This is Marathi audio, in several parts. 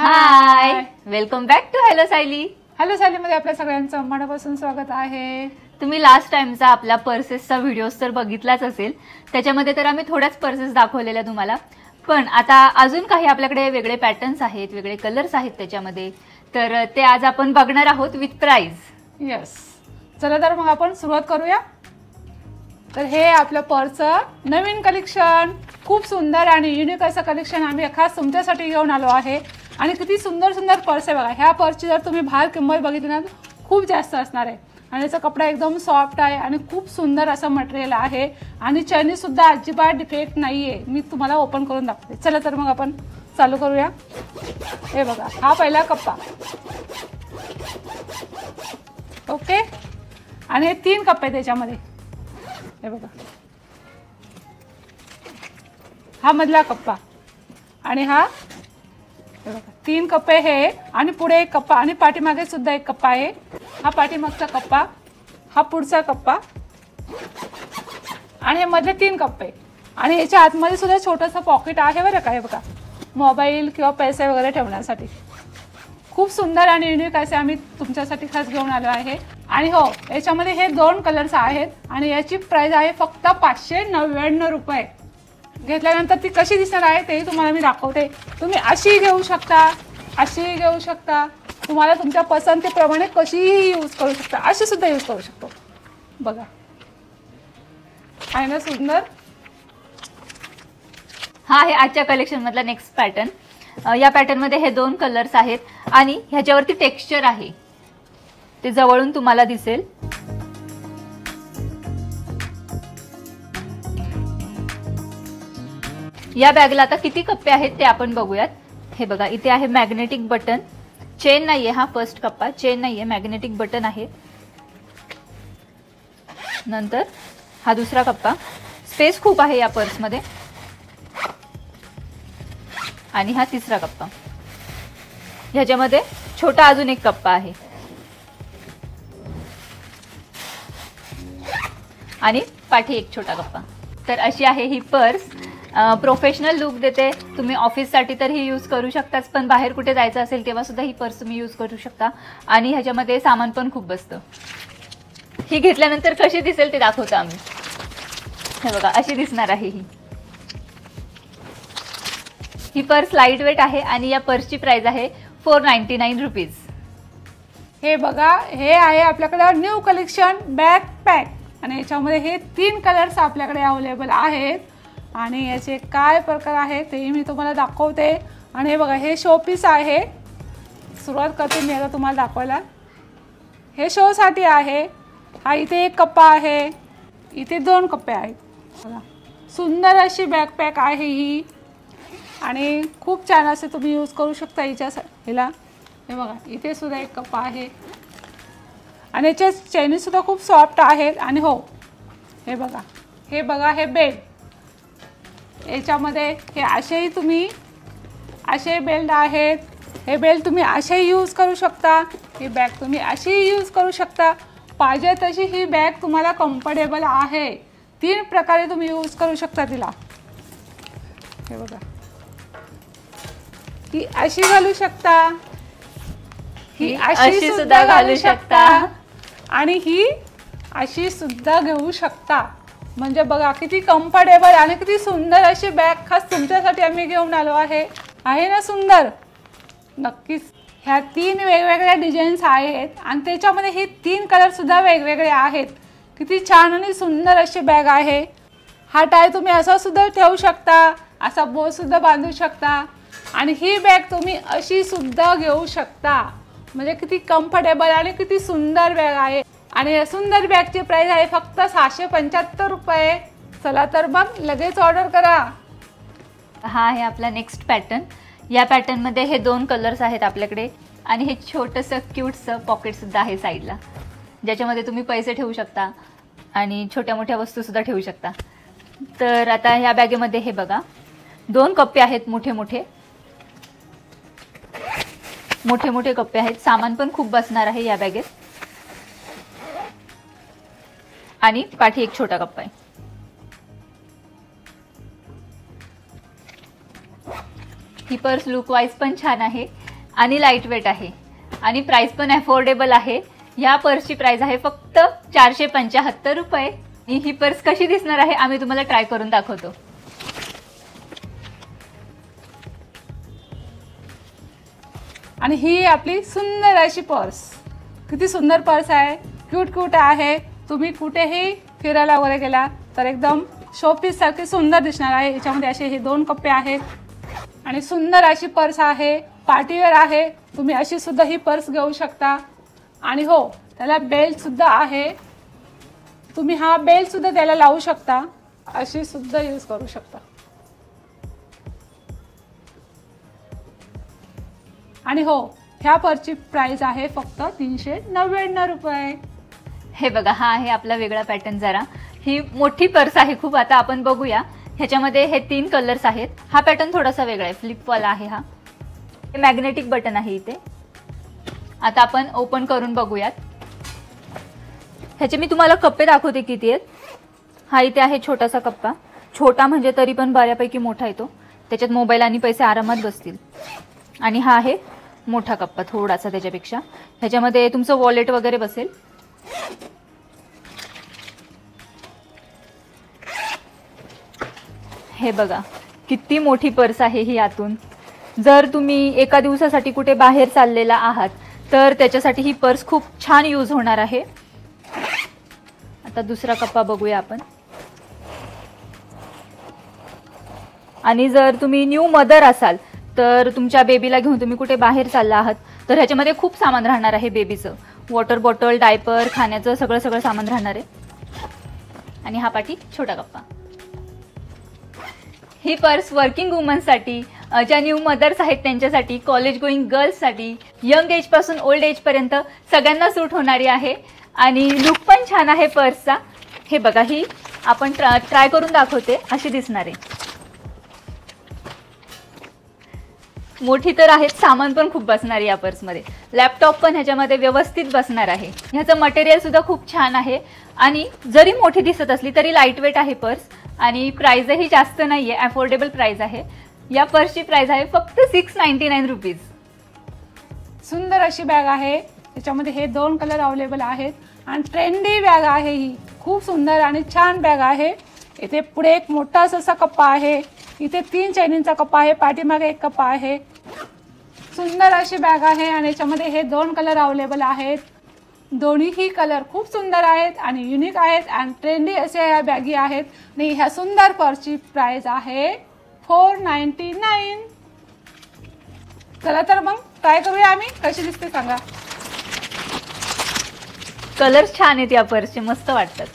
High, welcome back to hello Sayali. Hello Sayali मध्ये आपल्या सगळ्यांचं मनापासून स्वागत आहे. तुम्ही लास्ट टाइमचा आपला पर्सेसचा व्हिडिओ तर बघितलाच असेल. त्याच्यामध्ये तर आम्ही थोड्याच पर्सेस दाखवलेल्या तुम्हाला, पण आता अजून काही आपल्याकडे वेगळे पॅटर्न्स आहेत, वेगळे कलर्स आहेत त्याच्यामध्ये, तर ते आज आपण बघणार आहोत विथ प्राइस. यस, चला तर मग आपण सुरुवात करूया. तर हे आपलं पर्सचं नवीन कलेक्शन, खूप सुंदर आणि युनिक असं कलेक्शन आम्ही खास तुमच्यासाठी घेऊन आलो आहे. आणि किती सुंदर सुंदर पर्स आहे बघा. ह्या पर्सची जर तुम्ही बाहेर किंमत बघितली ना खूप जास्त असणार आहे. आणि याचा कपडा एकदम सॉफ्ट आहे आणि खूप सुंदर असं मटेरियल आहे. आणि चैनी सुद्धा अजिबात डिफेक्ट नाही आहे. मी तुम्हाला ओपन करून दाखवते. चला तर मग आपण चालू करूया. हे बघा, हा पहिला कप्पा. ओके, आणि हे 3 कप्पे त्याच्यामध्ये. हे बघा, हा मधला कप्पा आणि हा, हे बघा 3 कप्पे हे, आणि पुढे एक कप्पा आणि पाठीमागे सुद्धा एक कप्पा आहे. हा पाठीमागचा कप्पा, हा पुढचा कप्पा आणि हे मध्ये 3 कप्पे. आणि याच्या आतमध्ये सुद्धा छोटंसं पॉकेट आहे बरं का. हे बघा, मोबाईल किंवा पैसे वगैरे ठेवण्यासाठी. खूप सुंदर आणि युनिक असे आम्ही तुमच्यासाठी खास घेऊन आलो आहे. आणि हो, याच्यामध्ये हे 2 कलर्स आहेत आणि याची प्राइस आहे फक्त 599 रुपये. घेतल्यानंतर ती कशी दिसणार आहे तेही तुम्हाला मी दाखवते. तुम्ही अशी घेऊ शकता, अशीही घेऊ शकता, तुम्हाला तुमच्या पसंतीप्रमाणे कशीही यूज करू शकता, अशी सुद्धा यूज करू शकतो. बघा, आहे ना सुंदर. हा आहे आजच्या कलेक्शन मधला नेक्स्ट पॅटर्न. या पॅटर्न मध्ये हे 2 कलर्स आहेत आणि ह्याच्यावरती टेक्स्चर आहे, ते जवळून तुम्हाला दिसेल. या बॅगला आता किती कप्पे आहेत ते आपण बघूयात. हे बघा, इथे आहे मॅग्नेटिक बटन. चेन नाहीये, हा फर्स्ट कप्पा चेन नाहीये, मॅग्नेटिक बटन आहे. नंतर हा दुसरा कप्पा. स्पेस खूप आहे या पर्समध्ये. आणि हा तिसरा कप्पा. ह्याच्यामध्ये छोटा अजून एक कप्पा आहे. आणि पाठी एक छोटा कप्पा. तर अशी आहे ही पर्स. प्रोफेशनल लुक देते. तुम्ही ऑफिससाठी तर ही यूज करू शकताच, पण बाहेर कुठे जायचं असेल तेव्हा सुद्धा ही पर्स तुम्ही यूज करू शकता. आणि ह्याच्यामध्ये सामान पण खूप बसतं. ही घेतल्यानंतर कशी दिसेल ते दाखवतो आम्ही. हे बघा, अशी दिसणार आहे ही पर्स. लाईट वेट आहे आणि या पर्सची प्राइस आहे 499 रुपीज. हे बघा, हे आहे आपल्याकडे न्यू कलेक्शन बॅकपॅक. आणि याच्यामध्ये हे 3 कलर्स आपल्याकडे अवेलेबल आहेत. आणि याचे काय प्रकार आहेत तेही मी तुम्हाला दाखवते. आणि हे बघा, हे शोपीस आहे. सुरुवात करते मी आता तुम्हाला दाखवायला. हे शोसाठी आहे. हा इथे एक कप्पा आहे, इथे 2 कप्पे आहेत. बघा, सुंदर अशी बॅकपॅक आहे ही. आणि खूप छान असे तुम्ही यूज करू शकता हिला. हे बघा, इथे सुद्धा एक कप्पा आहे. आणि याच्या चैनी सुद्धा खूप सॉफ्ट आहेत. आणि हो, हे बघा, हे बघा, हे बेल्ट. याच्यामध्ये हे असेही तुम्ही, असे बेल्ट आहेत. हे बेल्ट तुम्ही असेही यूज करू शकता. ही बॅग तुम्ही अशीही यूज करू शकता. पाहिजे तशी ही बॅग तुम्हाला कम्फर्टेबल आहे. 3 प्रकारे तुम्ही यूज करू शकता तिला. हे बघा, ही अशी घालू शकता, ही अशी सुद्धा घालू शकता, आणि ही अशी सुद्धा घेऊ शकता. म्हणजे बघा किती कम्फर्टेबल आणि किती सुंदर अशी बॅग खास तुमच्यासाठी आम्ही घेऊन आलो आहे. आहे ना सुंदर? नक्कीच. ह्या 3 वेगवेगळ्या डिझाईन्स आहेत आणि त्याच्यामध्ये हे 3 कलर सुद्धा वेगवेगळे आहेत. किती छान आणि सुंदर अशी बॅग आहे. हा टाय तुम्ही असा सुद्धा ठेवू शकता, असा बो सुद्धा बांधू शकता. आणि ही बॅग तुम्ही अशी सुद्धा घेऊ शकता. म्हणजे किती कम्फर्टेबल आणि किती सुंदर बॅग आहे. आणि या सुंदर बॅगची प्राइस आहे फक्त 675 रुपये. चला तर मग लगेच ऑर्डर करा. हा आहे आपला नेक्स्ट पॅटर्न. या पॅटर्नमध्ये हे 2 कलर्स आहेत आपल्याकडे. आणि हे छोटंसं क्यूटचं पॉकेट सुद्धा आहे साईडला, ज्याच्यामध्ये तुम्ही पैसे ठेवू शकता आणि छोट्या मोठ्या वस्तू सुद्धा ठेवू शकता. तर आता ह्या बॅगेमध्ये हे बघा, 2 कप्पे आहेत. मोठे मोठे कप्पे आहेत. सामान पण खूप बसणार आहे या बॅगेत. आणि पाठी एक छोटा कप्पा आहे. ही पर्स लुक वाईज पण छान आहे. आणि लाईट वेट आहे आणि प्राइस पण अफोर्डेबल आहे. या पर्सची प्राइस आहे फक्त 475 रुपये. ही पर्स कशी दिसणार आहे आम्ही तुम्हाला ट्राय करून दाखवतो. आणि ही आपली सुंदर अशी पर्स, किती सुंदर पर्स आहे, क्यूट आहे. तुम्ही कुठेही फिरायला वगैरे गेला तर एकदम शोपीस सारखी सुंदर दिसणार आहे. याच्यामध्ये असे हे 2 कप्पे आहेत आणि सुंदर अशी पर्स आहे, पार्टीवेअर आहे. तुम्ही अशी सुद्धा ही पर्स घेऊ शकता. आणि हो, त्याला बेल्ट सुद्धा आहे. तुम्ही हा बेल्ट सुद्धा त्याला लावू शकता, अशी सुद्धा यूज करू शकता. आणि हो, ह्या पर्सची प्राइस आहे फक्त 399 रुपये. हे बघा, हा आहे आपला वेगळा पॅटर्न. जरा ही मोठी पर्स आहे खूप. आता आपण बघूया, ह्याच्यामध्ये हे 3 कलर्स आहेत. हा पॅटर्न थोडासा वेगळा आहे, फ्लिपवाला आहे. हा मॅग्नेटिक बटन आहे इथे. आता आपण ओपन करून बघूयात. ह्याचे मी तुम्हाला कप्पे दाखवते किती आहेत. हा इथे आहे छोटासा कप्पा, छोटा म्हणजे तरी पण बऱ्यापैकी मोठा येतो. त्याच्यात मोबाईल आणि पैसे आरामात बसतील. आणि हा आहे मोठा कप्पा, थोडासा त्याच्यापेक्षा. ह्याच्यामध्ये तुमचं वॉलेट वगैरे बसेल. हे बघा, किती मोठी पर्स आहे ही आतून. जर तुम्ही एका दिवसासाठी कुठे बाहेर चाललेला आहात तर त्याच्यासाठी ही पर्स खूप छान यूज होणार आहे. आता दुसरा कप्पा बघूया आपण. आणि जर तुम्ही न्यू मदर असाल तर तुमच्या बेबीला घेऊन तुम्ही कुठे बाहेर चालला आहात तर ह्याच्यामध्ये खूप सामान राहणार आहे बेबीचं. वॉटर बॉटल, डायपर, खाण्याचं सगळं सामान राहणार आहे. आणि हा पाठी छोटा कप्पा. ही पर्स वर्किंग वुमन्ससाठी, ज्या न्यू मदर्स आहेत त्यांच्यासाठी, कॉलेज गोईंग गर्ल्ससाठी, यंग एज पासून ओल्ड एज पर्यंत सगळ्यांना सूट होणारी आहे. आणि लुक पण छान आहे पर्सचा. हे बघा, ही आपण ट्राय करून दाखवते, अशी दिसणार आहे. मोठी तर आहेत, सामान पण खूप बसणार आहे या पर्समध्ये. लॅपटॉप पण ह्याच्यामध्ये व्यवस्थित बसणार आहे. ह्याचं मटेरियल सुद्धा खूप छान आहे. आणि जरी मोठी दिसत असली तरी लाईट वेट आहे पर्स. आणि प्राइसही जास्त नाही आहे, अफोर्डेबल प्राइस आहे. या पर्सची प्राइस आहे फक्त 699 रुपीज. सुंदर अशी बॅग आहे. त्याच्यामध्ये हे 2 कलर अवेलेबल आहेत आणि ट्रेंडी बॅग आहे. ही खूप सुंदर आणि छान बॅग आहे. इथे पुढे एक मोठा असा कप्पा आहे. इथे 3 चैनींचा कप्पा आहे, पाठीमागे 1 कप्पा आहे. सुंदर अशी बॅग आहे आणि याच्यामध्ये हे 2 कलर अवेलेबल आहेत. दोन्हीही कलर खूप सुंदर आहेत आणि युनिक आहेत आणि ट्रेंडी असे ह्या बॅगी आहेत. आणि ह्या सुंदर पर्सची प्राइस आहे 499. चला तर मग ट्राय करूया आम्ही, कशी दिसते सांगा. कलर्स छान आहेत या पर्सचे, मस्त वाटतात.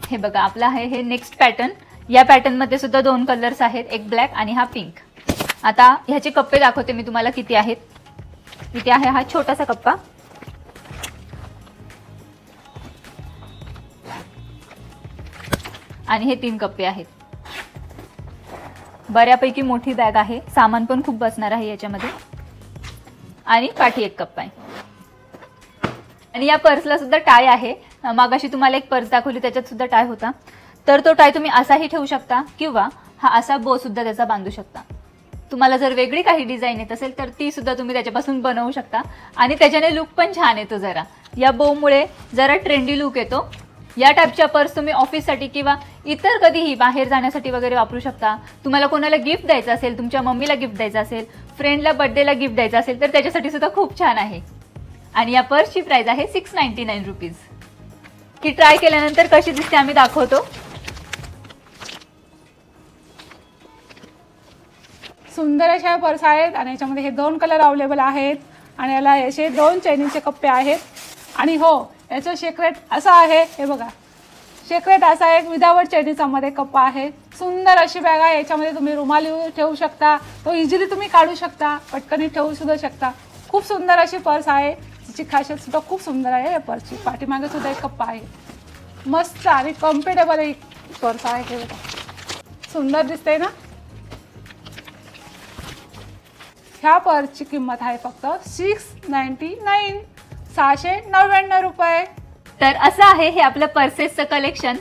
हे बघा, आपला आहे हे नेक्स्ट पॅटर्न. या पॅटर्न मध्ये सुद्धा 2 कलर्स आहेत, एक ब्लॅक आणि हा पिंक. आता ह्याचे कप्पे दाखवते मी तुम्हाला किती आहेत. इथे आहे हा छोटासा कप्पा. आणि हे 3 कप्पे आहेत. बऱ्यापैकी मोठी बॅग आहे, सामान पण खूप बसणार आहे याच्यामध्ये. आणि पाठी 1 कप्पा आहे. आणि या पर्सला सुद्धा टाय आहे. मागाशी तुम्हाला एक पर्स दाखवली, त्याच्यात सुद्धा टाय होता. तर तो टाय तुम्ही असाही ठेवू शकता किंवा हा असा बो सुद्धा त्याचा बांधू शकता. तुम्हाला जर वेगळी काही डिझाईन येत असेल तर ती सुद्धा तुम्ही त्याच्यापासून बनवू शकता. आणि त्याच्याने लुक पण छान येतो. जरा या बोमुळे जरा ट्रेंडी लुक येतो. या टाईपच्या पर्स तुम्ही ऑफिससाठी किंवा इतर कधीही बाहेर जाण्यासाठी वगैरे वापरू शकता. तुम्हाला कोणाला गिफ्ट द्यायचं असेल, तुमच्या मम्मीला गिफ्ट द्यायचं असेल, फ्रेंडला बर्थडेला गिफ्ट द्यायचं असेल तर त्याच्यासाठी सुद्धा खूप छान आहे. आणि या पर्सची प्राइस आहे 699 रुपीज. की ट्राय केल्यानंतर कशी दिसते आम्ही दाखवतो. सुंदर अशा पर्स आहेत आणि याच्यामध्ये हे 2 कलर अवेलेबल आहेत आणि याला असे 2 चैनीचे कप्पे आहेत. आणि हो, याचं सिक्रेट असं आहे, हे बघा, सिक्रेट असा एक विदाउट चैनीचा मध्ये कप्पा आहे. सुंदर अशी बॅग आहे. याच्यामध्ये तुम्ही रुमाल ठेवू शकता, तो इझिली तुम्ही काढू शकता, पटकन ठेवू सुद्धा शकता. खूप सुंदर अशी पर्स आहे. तिची खासियत सुद्धा खूप सुंदर आहे. या पर्सची पाठीमागे सुद्धा एक कप्पा आहे. मस्त आणि कम्फर्टेबल एक पर्स आहे. हे बघा, सुंदर दिसते ना. ह्या पर्सची किंमत आहे फक्त 699, 699 रुपये. तर असं आहे हे आपलं पर्सेसचं कलेक्शन.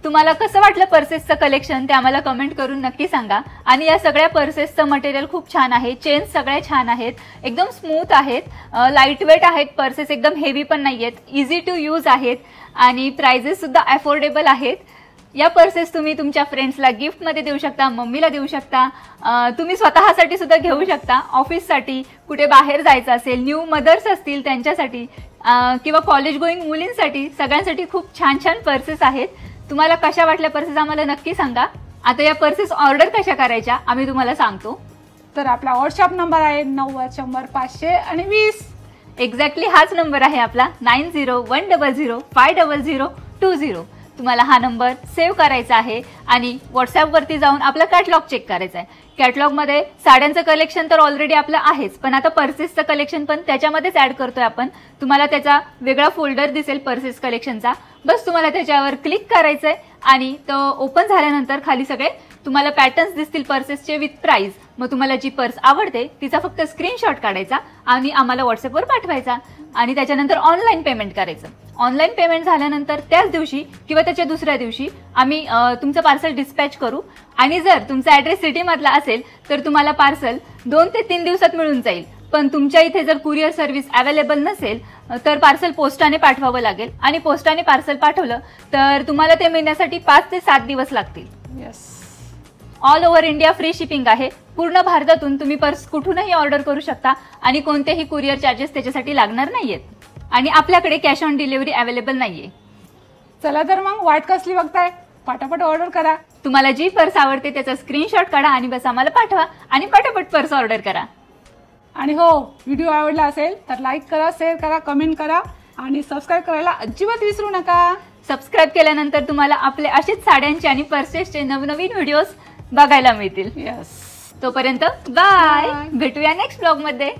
तुम्हाला कसं वाटलं पर्सेसचं कलेक्शन ते आम्हाला कमेंट करून नक्की सांगा. आणि या सगळ्या पर्सेसचं मटेरियल खूप छान आहे, चेन्स सगळ्या छान आहेत, एकदम स्मूथ आहेत, लाईट वेट आहेत पर्सेस, एकदम हेवी पण नाही आहेत, इझी टू यूज आहेत आणि प्राइजेससुद्धा अफोर्डेबल आहेत. या पर्सेस तुम्ही तुमच्या फ्रेंड्सला गिफ्टमध्ये देऊ शकता, मम्मीला देऊ शकता, तुम्ही स्वतःसाठी सुद्धा घेऊ शकता, ऑफिससाठी, कुठे बाहेर जायचं असेल, न्यू मदर्स असतील त्यांच्यासाठी किंवा कॉलेज गोईंग मुलींसाठी, सगळ्यांसाठी खूप छान छान पर्सेस आहेत. तुम्हाला कशा वाटल्या पर्सेस आम्हाला नक्की सांगा. आता या पर्सेस ऑर्डर कशा करायच्या आम्ही तुम्हाला सांगतो. तर आपला व्हॉट्सअप नंबर आहे 90,100,520. एक्झॅक्टली हाच नंबर आहे आपला 90,100,500,20. तुम्हाला हा नंबर सेव्ह करायचा आहे आणि व्हॉट्सॲपवरती जाऊन आपला कॅटलॉग चेक करायचा आहे. कॅटलॉगमध्ये साड्यांचं कलेक्शन तर ऑलरेडी आपलं आहेच, पण आता पर्सेसचं कलेक्शन पण त्याच्यामध्येच ॲड करतोय आपण. तुम्हाला त्याचा वेगळा फोल्डर दिसेल पर्सेस कलेक्शनचा. बस तुम्हाला त्याच्यावर क्लिक करायचं आहे आणि तो ओपन झाल्यानंतर खाली सगळे तुम्हाला पॅटर्न्स दिसतील पर्सेसचे विथ प्राइस. मग तुम्हाला जी पर्स आवडते तिचा फक्त स्क्रीनशॉट काढायचा आणि आम्हाला व्हॉट्सअपवर पाठवायचा आणि त्याच्यानंतर ऑनलाईन पेमेंट करायचं. ऑनलाईन पेमेंट झाल्यानंतर त्याच दिवशी किंवा त्याच्या दुसऱ्या दिवशी आम्ही तुमचं पार्सल डिस्पॅच करू आणि जर तुमचा ॲड्रेस सिटीमधला असेल तर तुम्हाला पार्सल 2 ते 3 दिवसात मिळून जाईल. पण तुमच्या इथे जर कुरिअर सर्व्हिस अवेलेबल नसेल तर पार्सल पोस्टाने पाठवावं लागेल आणि पोस्टाने पार्सल पाठवलं तर तुम्हाला ते मिळण्यासाठी 5 ते 7 दिवस लागतील. Yes. All over India free shipping आहे. पूर्ण भारतातून तुम्ही पर्स कुठूनही ऑर्डर करू शकता आणि कोणतेही कुरिअर चार्जेस त्याच्यासाठी लागणार नाहीयेत आणि आपल्याकडे कॅश ऑन डिलिव्हरी अवेलेबल नाहीये. चला तर मग वाट कसली बघताय, पटापट ऑर्डर करा. तुम्हाला जी पर्स आवडते त्याचा स्क्रीनशॉट काढा आणि बस आम्हाला पाठवा आणि पटापट पर्स ऑर्डर करा. आणि हो, व्हिडिओ आवडला असेल तर लाईक करा, शेअर करा, कमेंट करा आणि सबस्क्राईब करायला अजिबात विसरू नका. सबस्क्राईब केल्यानंतर तुम्हाला आपले असेच साड्यांचे आणि पर्सेसचे नवनवीन व्हिडिओज बघायला मिळतील. येस. तोपर्यंत बाय. भेटूया नेक्स्ट ब्लॉग मध्ये.